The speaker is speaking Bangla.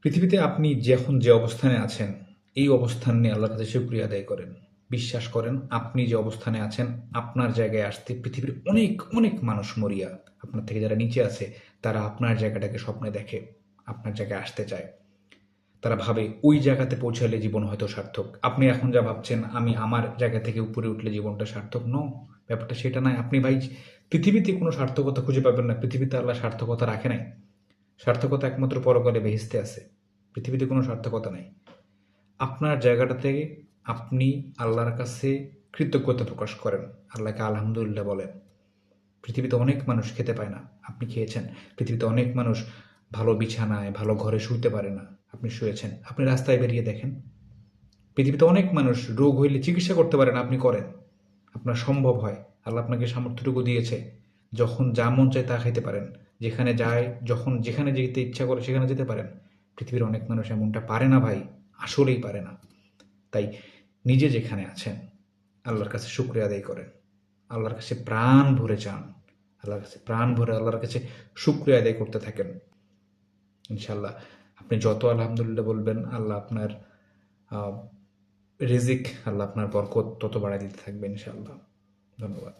পৃথিবীতে আপনি যখন যে অবস্থানে আছেন, এই অবস্থান নিয়ে আল্লাহর কাছে শুকরিয়া আদায় করেন। বিশ্বাস করেন আপনি যে অবস্থানে আছেন, আপনার জায়গায় আসতে পৃথিবীর অনেক, অনেক মানুষ মরিয়া। আপনার থেকে যারা নিচে আছে, তারা আপনার জায়গাটাকে স্বপ্নে দেখে, আপনার জায়গায় আসতে চায়। তারা ভাবে ওই জায়গাতে পৌঁছালে জীবন হয়তো সার্থক। আপনি এখন যা ভাবছেন, আমি আমার জায়গা থেকে উপরে উঠলে জীবনটা সার্থক, ব্যাপারটা সেটা নয়। আপনি ভাই পৃথিবীতে কোনো সার্থকতা খুঁজে পাবেন না। পৃথিবীতে আল্লাহ সার্থকতা রাখে নাই। সার্থকতা একমাত্র পরকালে বেহেশতে আছে। পৃথিবীতে কোনো সার্থকতা নাই। আপনার জায়গাটা থেকে আপনি আল্লাহর কাছে কৃতজ্ঞতা প্রকাশ করেন, আল্লাহকে আলহামদুলিল্লাহ বলেন। পৃথিবীতে অনেক মানুষ খেতে পায় না, আপনি খেয়েছেন। পৃথিবীতে অনেক মানুষ ভালো বিছানায় ভালো ঘরে শুইতে পারে না, আপনি শুয়েছেন। আপনি রাস্তায় বেরিয়ে দেখেন, পৃথিবীতে অনেক মানুষ রোগ হইলে চিকিৎসা করতে পারে না, আপনি করেন। আপনার সম্ভব হয়, আল্লাহ আপনাকে সামর্থ্যটুকু দিয়েছে। যখন যা মন চায় তা খাইতে পারেন, যেখানে যায়, যখন যেখানে যেতে ইচ্ছা করে সেখানে যেতে পারেন। পৃথিবীর অনেক মানুষ এমনটা পারে না ভাই, আসলেই পারে না। তাই নিজে যেখানে আছেন, আল্লাহর কাছে শুকরিয়া আদায় করেন, আল্লাহর কাছে প্রাণ ভরে চান, আল্লাহর কাছে প্রাণ ভরে আল্লাহর কাছে শুকরিয়া আদায় করতে থাকেন। ইনশাল্লাহ আপনি যত আলহামদুলিল্লাহ বলবেন, আল্লাহ আপনার রিজিক, আল্লাহ আপনার বরকত তত বাড়ায় দিতে থাকবে ইনশাআল্লাহ। ধন্যবাদ।